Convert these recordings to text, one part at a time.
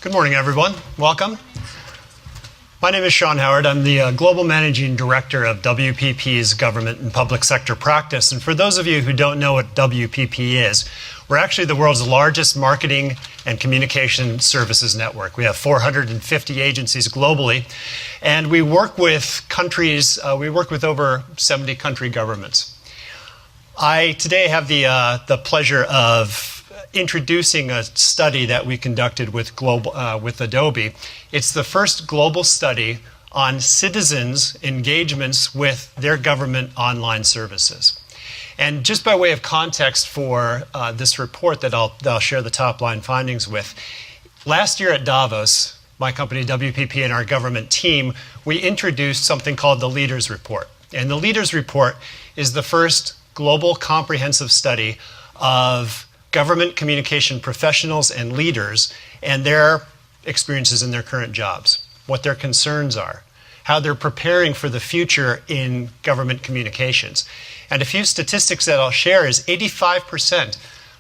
Good morning, everyone. Welcome. My name is Sean Howard. I'm the Global Managing Director of WPP's Government and Public Sector Practice. And for those of you who don't know what WPP is, we're actually the world's largest marketing and communication services network. We have 450 agencies globally, and we work with countries, we work with over 70 country governments. I today have the pleasure of introducing a study that we conducted with Adobe. It's the first global study on citizens' engagements with their government online services. And just by way of context for this report that I'll share the top line findings with, last year at Davos, my company WPP and our government team, we introduced something called the Leaders Report. And the Leaders Report is the first global comprehensive study of government communication professionals and leaders and their experiences in their current jobs, what their concerns are, how they're preparing for the future in government communications. And a few statistics that I'll share is 85%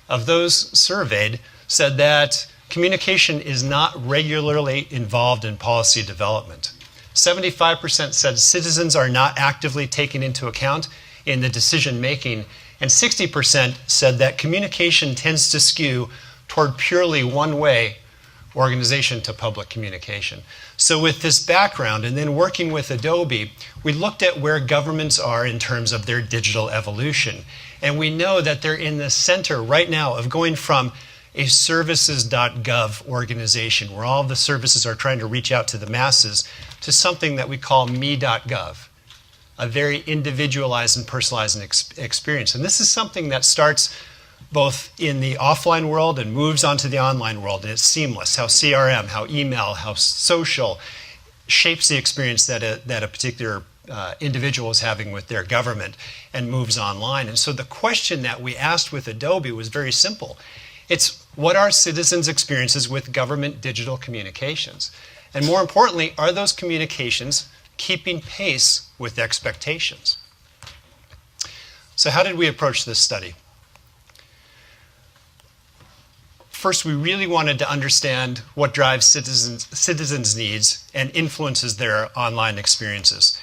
of those surveyed said that communication is not regularly involved in policy development. 75% said citizens are not actively taken into account in the decision making, and 60% said that communication tends to skew toward purely one-way organization to public communication. So with this background, and then working with Adobe, we looked at where governments are in terms of their digital evolution. And we know that they're in the center right now of going from a services.gov organization, where all of the services are trying to reach out to the masses, to something that we call me.gov. A very individualized and personalized experience. And this is something that starts both in the offline world and moves onto the online world. And it's seamless, how CRM, how email, how social shapes the experience that a particular individual is having with their government and moves online. And so the question that we asked with Adobe was very simple. It's, what are citizens' experiences with government digital communications? And more importantly, are those communications keeping pace with expectations? So how did we approach this study? First, we really wanted to understand what drives citizens' needs and influences their online experiences.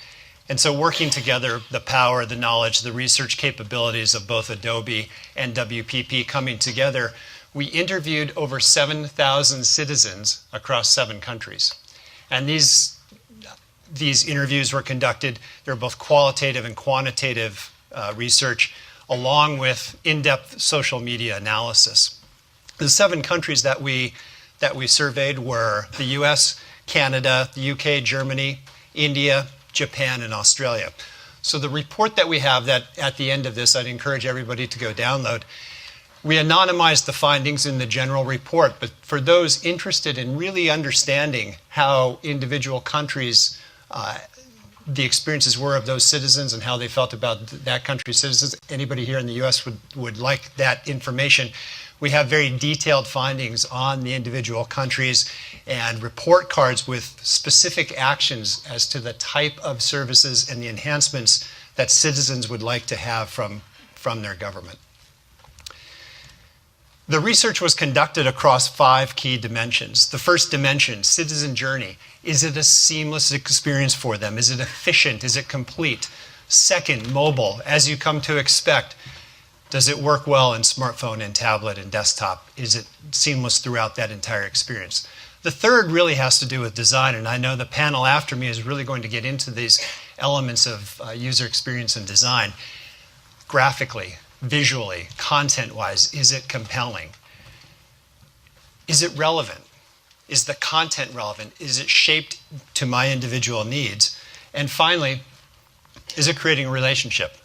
And so working together, the power, the knowledge, the research capabilities of both Adobe and WPP coming together, we interviewed over 7,000 citizens across 7 countries. And these interviews were conducted. They're both qualitative and quantitative research, along with in-depth social media analysis. The 7 countries that we surveyed were the US, Canada, the UK, Germany, India, Japan, and Australia. So the report that we have, that at the end of this, I'd encourage everybody to go download. We anonymized the findings in the general report, but for those interested in really understanding how individual countries the experiences were of those citizens and how they felt about that country's citizens. Anybody here in the US would like that information. We have very detailed findings on the individual countries and report cards with specific actions as to the type of services and the enhancements that citizens would like to have from their government. The research was conducted across 5 key dimensions. The first dimension, citizen journey. Is it a seamless experience for them? Is it efficient? Is it complete? Second, mobile. As you come to expect, does it work well in smartphone and tablet and desktop? Is it seamless throughout that entire experience? The third really has to do with design, and I know the panel after me is really going to get into these elements of user experience and design. Graphically, visually, content-wise, is it compelling? Is it relevant? Is the content relevant? Is it shaped to my individual needs? And finally, is it creating a relationship?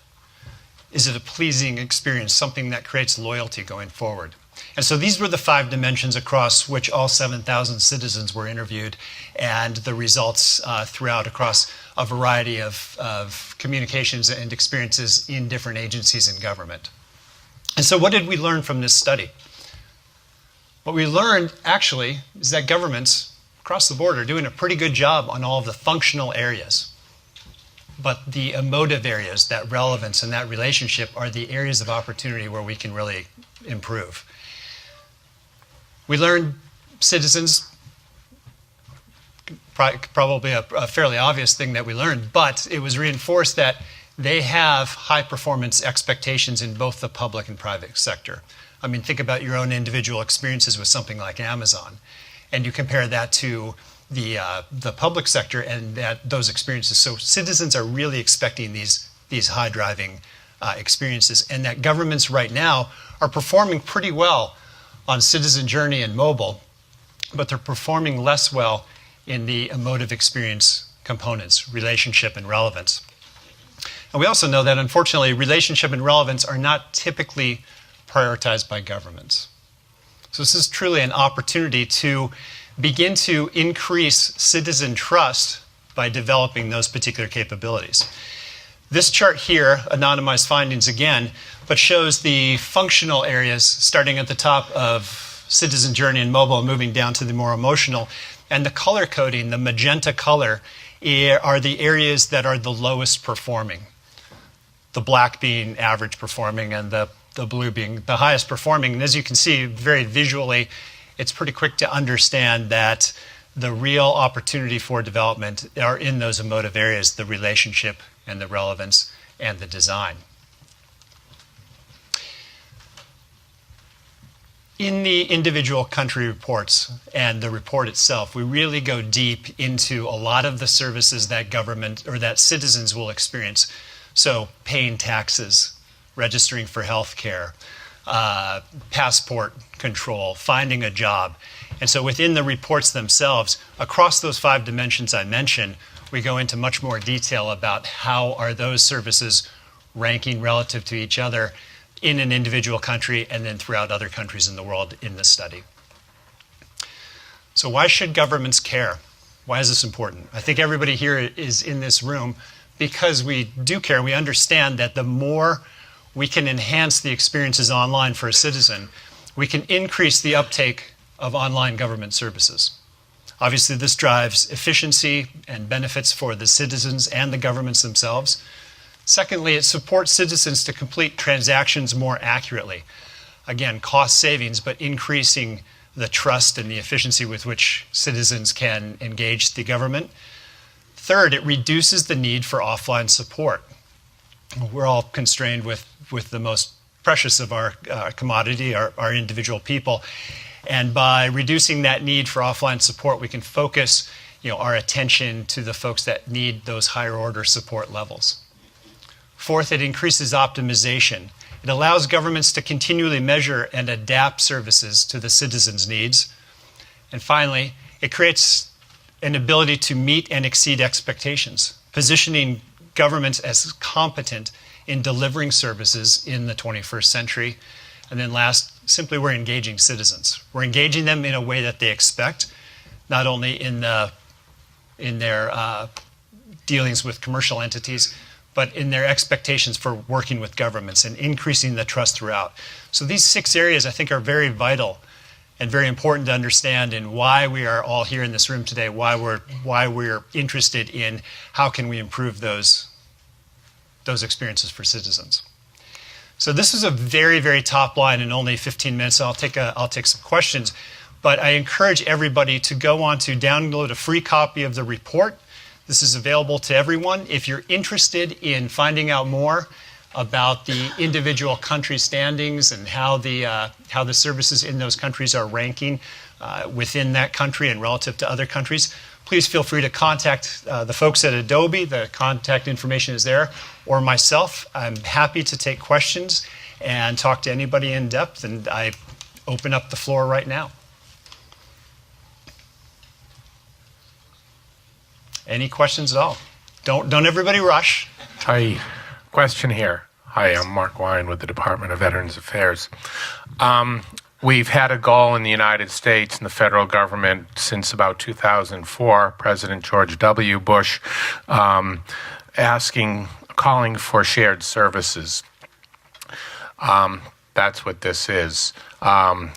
Is it a pleasing experience, something that creates loyalty going forward? And so these were the 5 dimensions across which all 7,000 citizens were interviewed, and the results throughout across a variety of communications and experiences in different agencies in government. And so what did we learn from this study? What we learned, actually, is that governments across the board are doing a pretty good job on all of the functional areas. But the emotive areas, that relevance and that relationship, are the areas of opportunity where we can really improve. We learned citizens probably a fairly obvious thing that we learned, but it was reinforced that they have high performance expectations in both the public and private sector. I mean, think about your own individual experiences with something like Amazon, and you compare that to the public sector and those experiences. So citizens are really expecting these high driving experiences, and that governments right now are performing pretty well on citizen journey and mobile, but they're performing less well in the emotive experience components, relationship and relevance. And we also know that, unfortunately, relationship and relevance are not typically prioritized by governments. So this is truly an opportunity to begin to increase citizen trust by developing those particular capabilities. This chart here, anonymized findings again, but shows the functional areas starting at the top of citizen journey and mobile and moving down to the more emotional. And the color coding, the magenta color, are the areas that are the lowest performing. The black being average performing and the blue being the highest performing. And as you can see very visually, it's pretty quick to understand that the real opportunity for development are in those emotive areas, the relationship and the relevance and the design. In the individual country reports and the report itself, we really go deep into a lot of the services that government or that citizens will experience. So paying taxes, registering for health care, passport control, finding a job. And so within the reports themselves, across those 5 dimensions I mentioned, we go into much more detail about how are those services ranking relative to each other in an individual country and then throughout other countries in the world in this study. So why should governments care? Why is this important? I think everybody here is in this room because we do care. We understand that the more we can enhance the experiences online for a citizen, we can increase the uptake of online government services. Obviously, this drives efficiency and benefits for the citizens and the governments themselves. Secondly, it supports citizens to complete transactions more accurately. Again, cost savings, but increasing the trust and the efficiency with which citizens can engage the government. Third, it reduces the need for offline support. We're all constrained with the most precious of our commodity, our individual people. And by reducing that need for offline support, we can focus our attention to the folks that need those higher order support levels. Fourth, it increases optimization. It allows governments to continually measure and adapt services to the citizens' needs. And finally, it creates an ability to meet and exceed expectations, positioning governments as competent in delivering services in the 21st century. And then last, simply we're engaging citizens. We're engaging them in a way that they expect, not only in their dealings with commercial entities, but in their expectations for working with governments and increasing the trust throughout. So these 6 areas I think are very vital and very important to understand and why we are all here in this room today, why we're interested in how can we improve those experiences for citizens. So this is a very, very top line in only 15 minutes. So I'll take some questions, but I encourage everybody to go on to download a free copy of the report. This is available to everyone. If you're interested in finding out more about the individual country standings and how the services in those countries are ranking within that country and relative to other countries, please feel free to contact the folks at Adobe. The contact information is there, or myself. I'm happy to take questions and talk to anybody in depth, and I open up the floor right now. Any questions at all? Don't everybody rush. Hi, question here. Hi, I'm Mark Wine with the Department of Veterans Affairs. We've had a goal in the United States and the federal government since about 2004, President George W. Bush calling for shared services. That's what this is.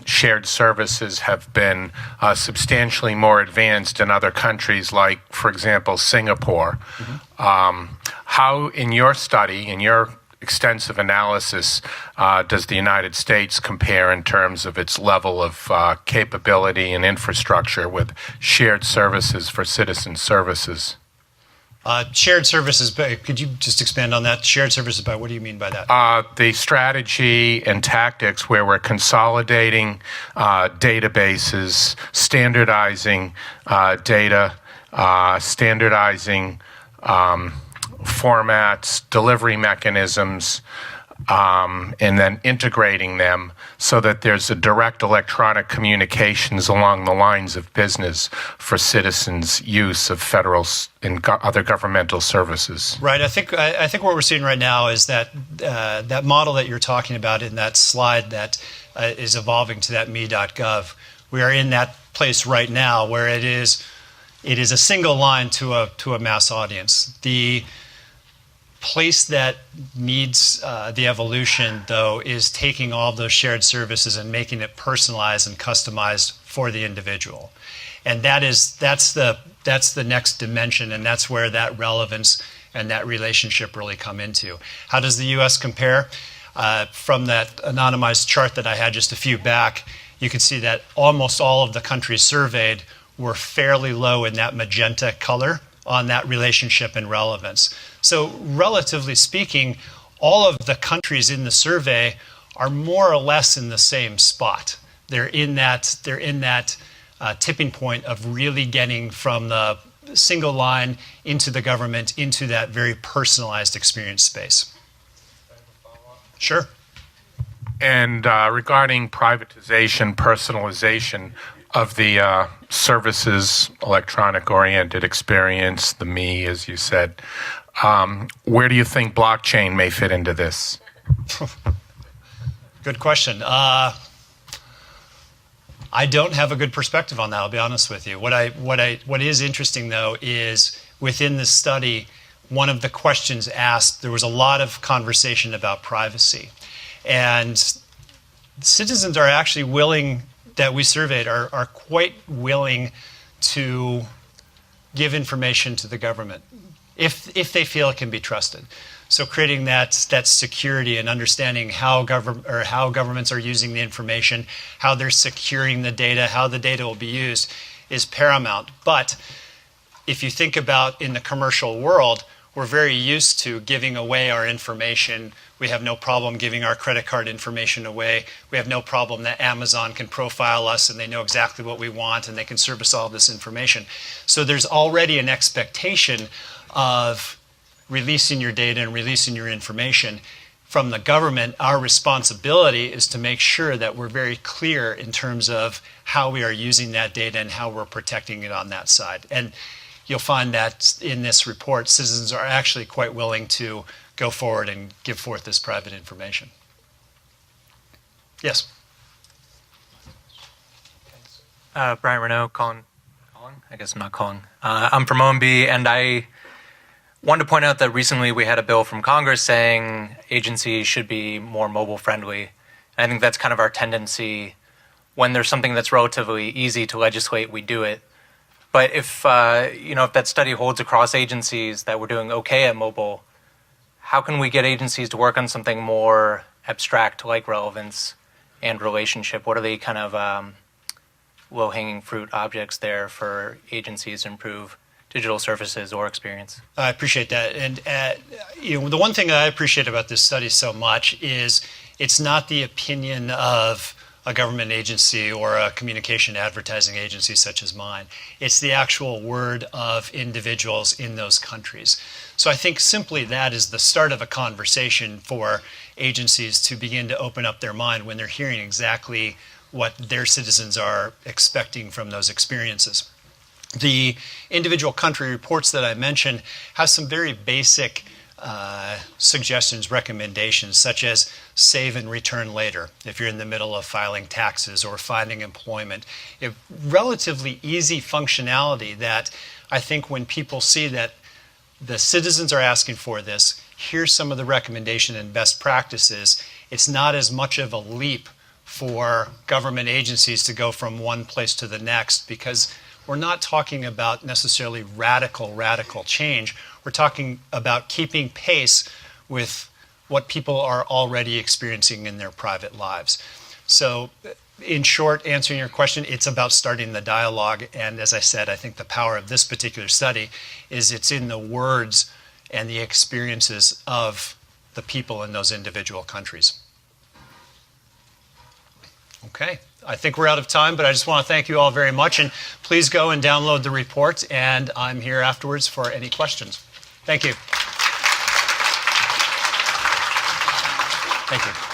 Shared services have been substantially more advanced in other countries, like, for example, Singapore. Mm-hmm. How, in your study, in your extensive analysis does the United States compare in terms of its level of capability and infrastructure with shared services for citizen services? Shared services, could you just expand on that? Shared services, what do you mean by that? The strategy and tactics where we're consolidating databases, standardizing data, standardizing formats, delivery mechanisms, and then integrating them so that there's a direct electronic communications along the lines of business for citizens' use of federal and other governmental services. Right. I think what we're seeing right now is that that model that you're talking about in that slide that is evolving to that me.gov. We are in that place right now where it is a single line to a mass audience. The place that needs the evolution, though, is taking all those shared services and making it personalized and customized for the individual. And that's the next dimension, and that's where that relevance and that relationship really come into. How does the U.S. compare? From that anonymized chart that I had just a few back, you can see that almost all of the countries surveyed were fairly low in that magenta color on that relationship and relevance. So relatively speaking, all of the countries in the survey are more or less in the same spot. They're in that tipping point of really getting from the single line into the government, into that very personalized experience space. Sure. And regarding privatization, personalization of the services, electronic-oriented experience, the me, as you said, where do you think blockchain may fit into this? Good question. I don't have a good perspective on that, I'll be honest with you. What is interesting, though, is within this study, one of the questions asked, there was a lot of conversation about privacy. And citizens are actually willing, that we surveyed, are quite willing to give information to the government if they feel it can be trusted. So creating that security and understanding how governments are using the information, how they're securing the data, how the data will be used is paramount. But if you think about in the commercial world, we're very used to giving away our information. We have no problem giving our credit card information away. We have no problem that Amazon can profile us and they know exactly what we want and they can service all this information. So there's already an expectation of releasing your data and releasing your information. From the government, our responsibility is to make sure that we're very clear in terms of how we are using that data and how we're protecting it on that side. And you'll find that in this report, citizens are actually quite willing to go forward and give forth this private information. Yes? Brian Renault, calling? I guess I'm not calling. I'm from OMB, and I wanted to point out that recently we had a bill from Congress saying agencies should be more mobile friendly. I think that's kind of our tendency. When there's something that's relatively easy to legislate, we do it. But if that study holds across agencies that we're doing okay at mobile, how can we get agencies to work on something more abstract like relevance and relationship? What are the kind of low-hanging fruit objects there for agencies to improve digital services or experience? I appreciate that. And the one thing that I appreciate about this study so much is it's not the opinion of a government agency or a communication advertising agency such as mine. It's the actual word of individuals in those countries. So I think simply that is the start of a conversation for agencies to begin to open up their mind when they're hearing exactly what their citizens are expecting from those experiences. The individual country reports that I mentioned have some very basic suggestions, recommendations, such as save and return later if you're in the middle of filing taxes or finding employment. Relatively easy functionality that I think when people see that the citizens are asking for this, here's some of the recommendation and best practices, it's not as much of a leap for government agencies to go from one place to the next, because we're not talking about necessarily radical change. We're talking about keeping pace with what people are already experiencing in their private lives. So, in short, answering your question, it's about starting the dialogue. And as I said, I think the power of this particular study is it's in the words and the experiences of the people in those individual countries. Okay, I think we're out of time, but I just want to thank you all very much. And please go and download the report, and I'm here afterwards for any questions. Thank you. Thank you.